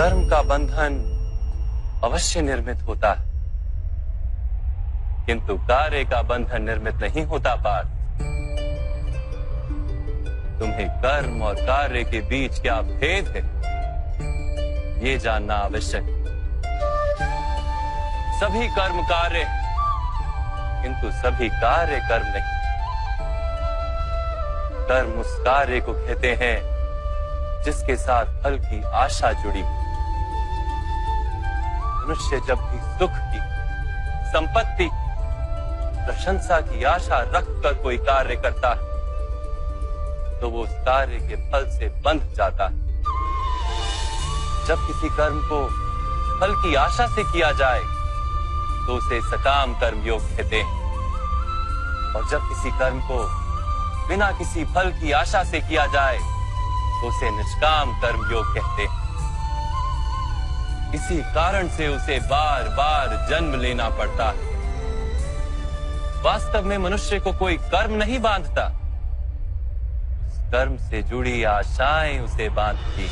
कर्म का बंधन अवश्य निर्मित होता है, किंतु कार्य का बंधन निर्मित नहीं होता पार्थ। तुम्हें कर्म और कार्य के बीच क्या भेद है, ये जानना आवश्यक है। सभी कर्म कार्य, किंतु सभी कार्य कर्म नहीं। कर्म उस कार्य को कहते हैं जिसके साथ फल की आशा जुड़ी। मनुष्य जब भी सुख की, संपत्ति की, प्रशंसा की आशा रखकर कोई कार्य करता है तो वो उस कार्य के फल से बंध जाता है। जब किसी कर्म को फल की आशा से किया जाए तो उसे सकाम कर्म योग कहते हैं, और जब किसी कर्म को बिना किसी फल की आशा से किया जाए तो उसे निष्काम कर्म योग कहते हैं। इसी कारण से उसे बार बार जन्म लेना पड़ता है। वास्तव में मनुष्य को कोई कर्म नहीं बांधता, कर्म से जुड़ी आशाएं उसे बांधती।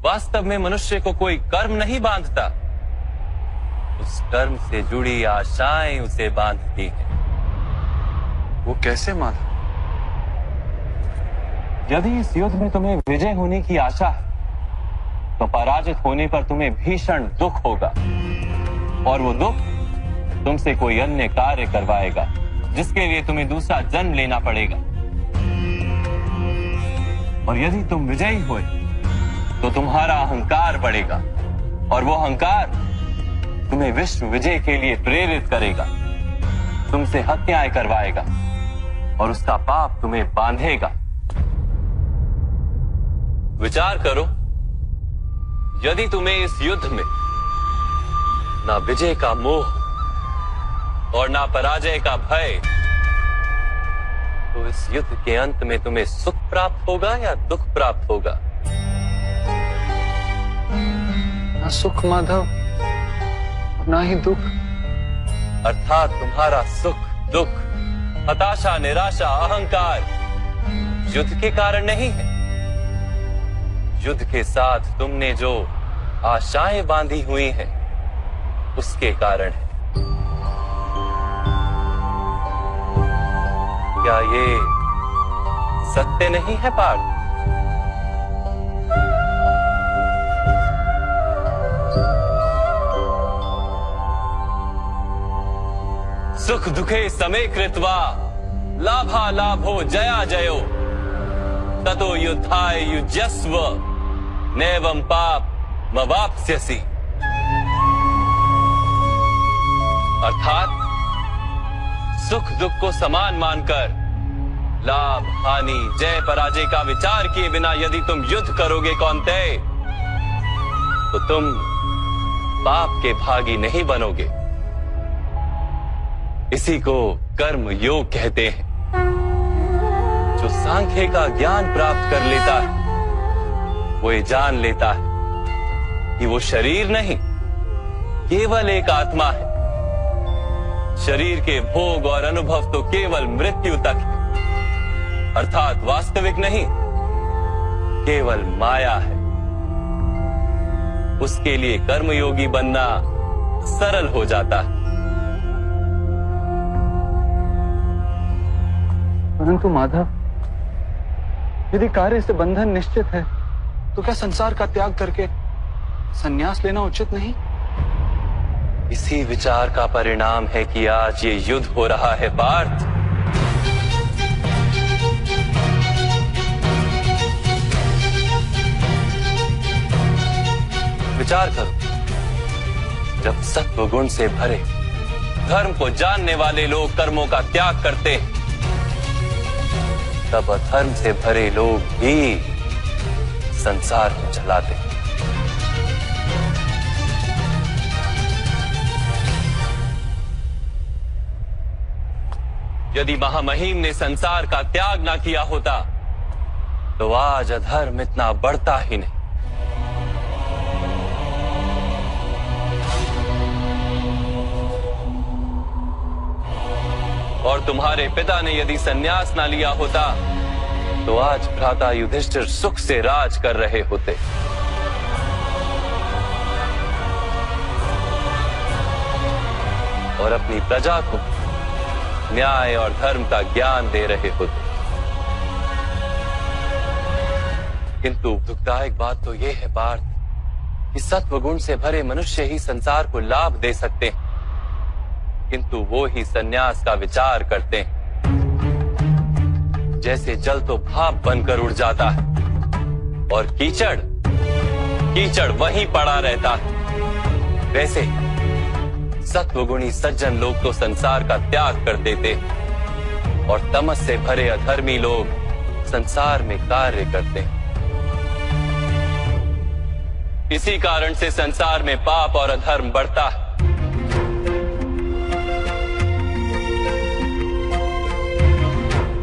वास्तव में मनुष्य को कोई कर्म नहीं बांधता, उस कर्म से जुड़ी आशाएं उसे बांधती हैं। वो कैसे माधव? यदि इस युद्ध में तुम्हें विजय होने की आशा है तो पराजित होने पर तुम्हें भीषण दुख होगा, और वो दुख तुमसे कोई अन्य कार्य करवाएगा जिसके लिए तुम्हें दूसरा जन्म लेना पड़ेगा। और यदि तुम विजयी हुए तो तुम्हारा अहंकार बढ़ेगा, और वो अहंकार तुम्हें विश्व विजय के लिए प्रेरित करेगा, तुमसे हत्याएं करवाएगा और उसका पाप तुम्हें बांधेगा। विचार करो, यदि तुम्हें इस युद्ध में ना विजय का मोह और ना पराजय का भय, तो इस युद्ध के अंत में तुम्हें सुख प्राप्त होगा या दुख प्राप्त होगा? ना सुख माधव, ना ही दुख। अर्थात तुम्हारा सुख, दुख, हताशा, निराशा, अहंकार युद्ध के कारण नहीं है। युद्ध के साथ तुमने जो आशाएं बांधी हुई हैं, उसके कारण है। क्या ये सत्य नहीं है पार्थ? सुख दुखे समे कृत्वा लाभा लाभो जया जयो ततो युद्धाय युज्यस्व नैवं पाप मवाप्स्यसि। अर्थात सुख दुख को समान मानकर लाभ हानि जय पराजय का विचार किए बिना यदि तुम युद्ध करोगे कौन्तेय, तो तुम पाप के भागी नहीं बनोगे। इसी को कर्म योग कहते हैं। जो सांख्य का ज्ञान प्राप्त कर लेता है वो ये जान लेता है कि वो शरीर नहीं, केवल एक आत्मा है। शरीर के भोग और अनुभव तो केवल मृत्यु तक है, अर्थात वास्तविक नहीं, केवल माया है। उसके लिए कर्मयोगी बनना सरल हो जाता है। परंतु माधव, यदि कार्य से बंधन निश्चित है तो क्या संसार का त्याग करके संन्यास लेना उचित नहीं? इसी विचार का परिणाम है कि आज ये युद्ध हो रहा है पार्थ। विचार करो, जब सत्व गुण से भरे धर्म को जानने वाले लोग कर्मों का त्याग करते हैं, तब अधर्म से भरे लोग भी संसार को चलाते हैं। यदि महामहिम ने संसार का त्याग ना किया होता तो आज अधर्म इतना बढ़ता ही नहीं। और तुम्हारे पिता ने यदि संन्यास ना लिया होता तो आज भ्राता युधिष्ठिर सुख से राज कर रहे होते। और अपनी प्रजा को न्याय और धर्म का ज्ञान दे रहे होते। किंतु दुखदायक बात तो यह है पार्थ कि सत्वगुण से भरे मनुष्य ही संसार को लाभ दे सकते हैं, किंतु वो ही संन्यास का विचार करते हैं। जैसे जल तो भाप बनकर उड़ जाता है और कीचड़ वहीं पड़ा रहता है, वैसे सत्वगुणी सज्जन लोग तो संसार का त्याग कर देते और तमस से भरे अधर्मी लोग संसार में कार्य करते हैं। इसी कारण से संसार में पाप और अधर्म बढ़ता है।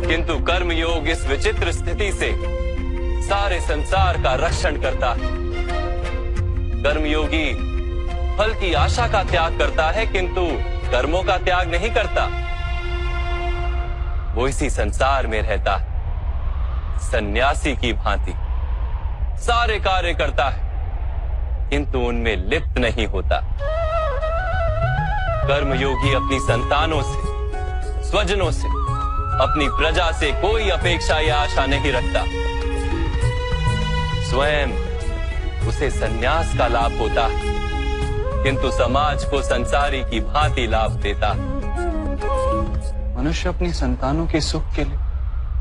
किंतु कर्मयोग इस विचित्र स्थिति से सारे संसार का रक्षण करता है। कर्मयोगी फल की आशा का त्याग करता है, किंतु कर्मों का त्याग नहीं करता। वो इसी संसार में रहता है सन्यासी की भांति, सारे कार्य करता है किंतु उनमें लिप्त नहीं होता। कर्मयोगी अपनी संतानों से, स्वजनों से, अपनी प्रजा से कोई अपेक्षा या आशा नहीं रखता। स्वयं उसे संन्यास का लाभ होता है, किंतु समाज को संसारी की भांति लाभ देता। मनुष्य अपनी संतानों के सुख के लिए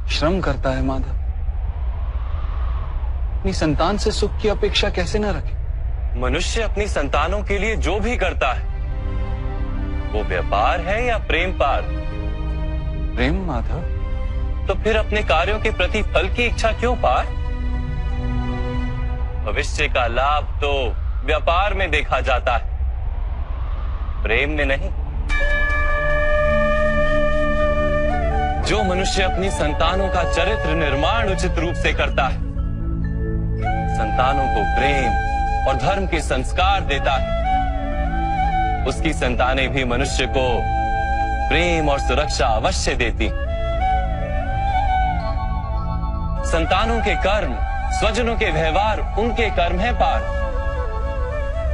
श्रम करता है माधव। अपनी संतान से सुख की अपेक्षा कैसे न रखे? मनुष्य अपनी संतानों के लिए जो भी करता है वो व्यापार है या प्रेम पार? प्रेम माधव। तो फिर अपने कार्यों के प्रति फल की इच्छा क्यों पार? भविष्य का लाभ तो व्यापार में देखा जाता है, प्रेम में नहीं। जो मनुष्य अपनी संतानों का चरित्र निर्माण उचित रूप से करता है, संतानों को प्रेम और धर्म के संस्कार देता है, उसकी संतानें भी मनुष्य को प्रेम और सुरक्षा अवश्य देती। संतानों के कर्म, स्वजनों के व्यवहार उनके कर्म है पार,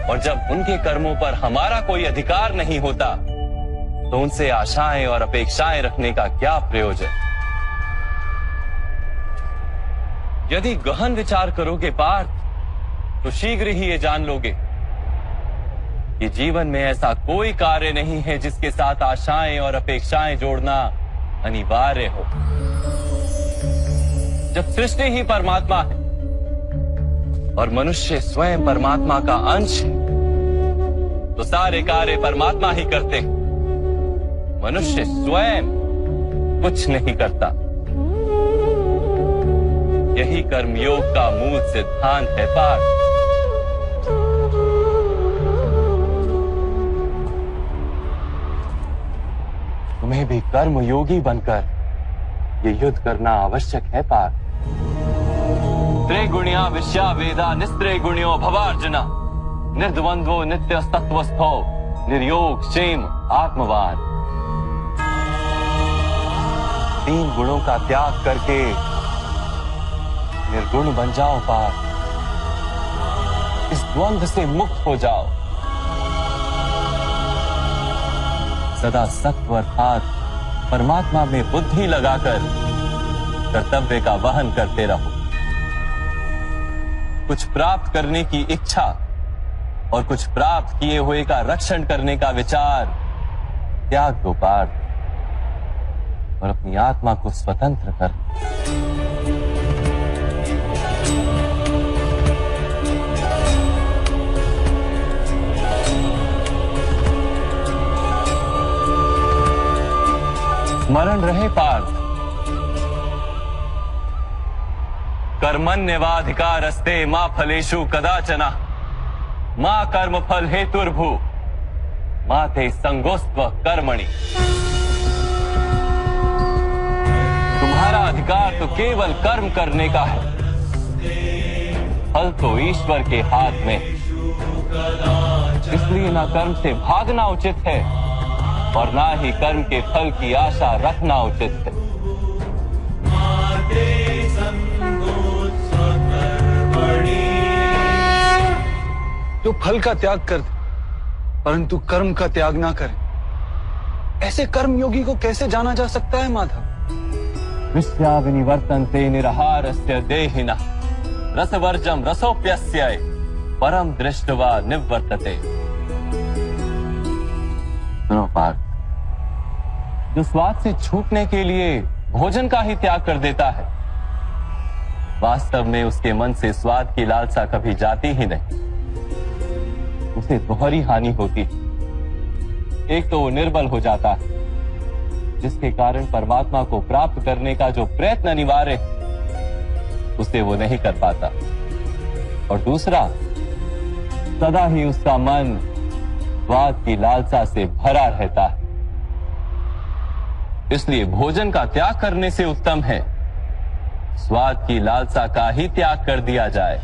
और जब उनके कर्मों पर हमारा कोई अधिकार नहीं होता तो उनसे आशाएं और अपेक्षाएं रखने का क्या प्रयोजन? यदि गहन विचार करोगे पार्थ तो शीघ्र ही ये जान लोगे कि जीवन में ऐसा कोई कार्य नहीं है जिसके साथ आशाएं और अपेक्षाएं जोड़ना अनिवार्य हो। जब सृष्टि ही परमात्मा है और मनुष्य स्वयं परमात्मा का अंश है, तो सारे कार्य परमात्मा ही करते हैं। मनुष्य स्वयं कुछ नहीं करता। यही कर्मयोग का मूल सिद्धांत है पार्थ। तुम्हें भी कर्मयोगी बनकर ये युद्ध करना आवश्यक है पार्थ। त्रिगुणिया विश्या वेदा निस्त्रिगुण्यो भवार्जुना, निर्द्वंद्वो नित्य तत्वस्थो निर्योग क्षेम आत्मवान। तीन गुणों का त्याग करके निर्गुण बन जाओ पार्थ। इस द्वंद्व से मुक्त हो जाओ। सदा सत्व अर्थात परमात्मा में बुद्धि लगाकर कर्तव्य का वहन करते रहो। कुछ प्राप्त करने की इच्छा और कुछ प्राप्त किए हुए का रक्षण करने का विचार त्याग दो पार्थ, और अपनी आत्मा को स्वतंत्र कर। स्मरण रहे पार्थ, कर्मण्यवाधिकारस्ते मा फलेषु कदाचन मा कर्म फल हेतुर्भु मा ते संगोस्त्व कर्मणि। तुम्हारा अधिकार तो केवल कर्म करने का है, फल तो ईश्वर के हाथ में। इसलिए ना कर्म से भागना उचित है और ना ही कर्म के फल की आशा रखना उचित है। जो फल का त्याग कर दे परंतु कर्म का त्याग ना करे, ऐसे कर्म योगी को कैसे जाना जा सकता है माधव? विश्या विनिवर्तन्ते निरहारस्य देहिनः रसवर्जम रसोप्यस्य परम दृष्ट्वा निवर्तते। सुनो पार्थ, जो स्वाद से छूटने के लिए भोजन का ही त्याग कर देता है, वास्तव में उसके मन से स्वाद की लालसा कभी जाती ही नहीं। उसे दोहरी हानि होती है। एक तो वो निर्बल हो जाता है, जिसके कारण परमात्मा को प्राप्त करने का जो प्रयत्न अनिवार्य है उसे वो नहीं कर पाता, और दूसरा, सदा ही उसका मन स्वाद की लालसा से भरा रहता है। इसलिए भोजन का त्याग करने से उत्तम है स्वाद की लालसा का ही त्याग कर दिया जाए।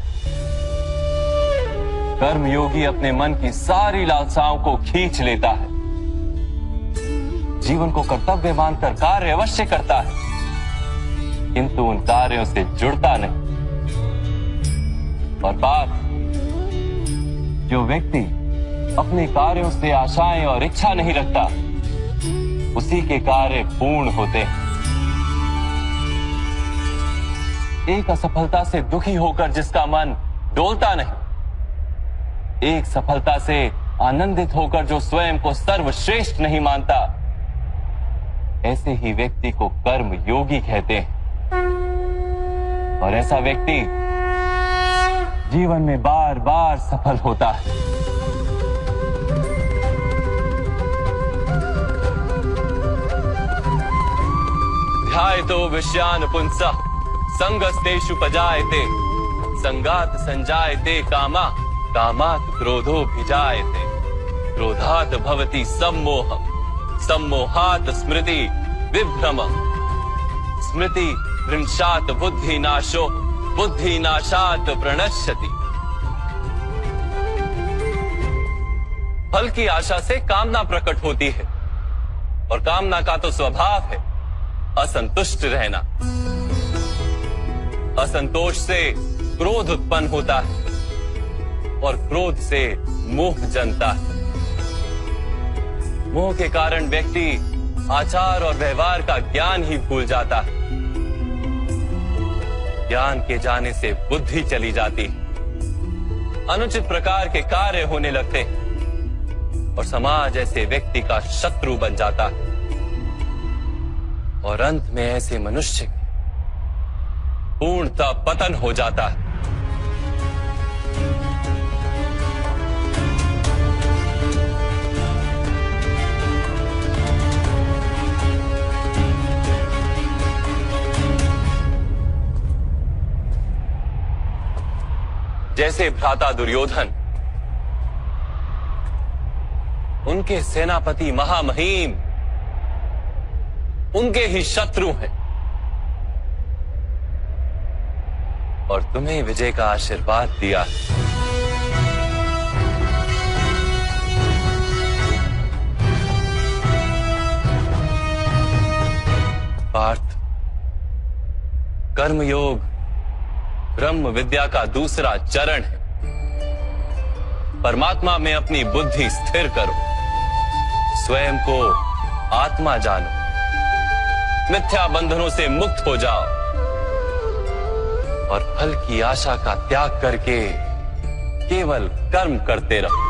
कर्म योगी अपने मन की सारी लालसाओं को खींच लेता है, जीवन को कर्तव्य मानकर कार्य अवश्य करता है, किंतु उन कार्यों से जुड़ता नहीं। और बात, जो व्यक्ति अपने कार्यों से आशाएं और इच्छा नहीं रखता, उसी के कार्य पूर्ण होते हैं। एक असफलता से दुखी होकर जिसका मन डोलता नहीं, एक सफलता से आनंदित होकर जो स्वयं को सर्वश्रेष्ठ नहीं मानता, ऐसे ही व्यक्ति को कर्म योगी कहते हैं। और ऐसा व्यक्ति जीवन में बार बार सफल होता है। ध्यायतो विषयान पुंसः संगस्तेषु पजायते संगात संजायते कामा कामात् क्रोधोऽभिजायते क्रोधात् भवति सम्मोहः सम्मोहात् स्मृति विभ्रमः स्मृति भ्रंशात् बुद्धिनाशो बुद्धिनाशात् प्रणश्यति। फल की आशा से कामना प्रकट होती है, और कामना का तो स्वभाव है असंतुष्ट रहना। असंतोष से क्रोध उत्पन्न होता है, और क्रोध से मोह जन्मता है। मोह के कारण व्यक्ति आचार और व्यवहार का ज्ञान ही भूल जाता है। ज्ञान के जाने से बुद्धि चली जाती है, अनुचित प्रकार के कार्य होने लगते हैं, और समाज ऐसे व्यक्ति का शत्रु बन जाता है। और अंत में ऐसे मनुष्य पूर्णतः पतन हो जाता है। जैसे भ्राता दुर्योधन, उनके सेनापति महामहिम उनके ही शत्रु हैं, और तुम्हें विजय का आशीर्वाद दिया। पार्थ, कर्मयोग ब्रह्म विद्या का दूसरा चरण है। परमात्मा में अपनी बुद्धि स्थिर करो, स्वयं को आत्मा जानो, मिथ्या बंधनों से मुक्त हो जाओ, और फल की आशा का त्याग करके केवल कर्म करते रहो।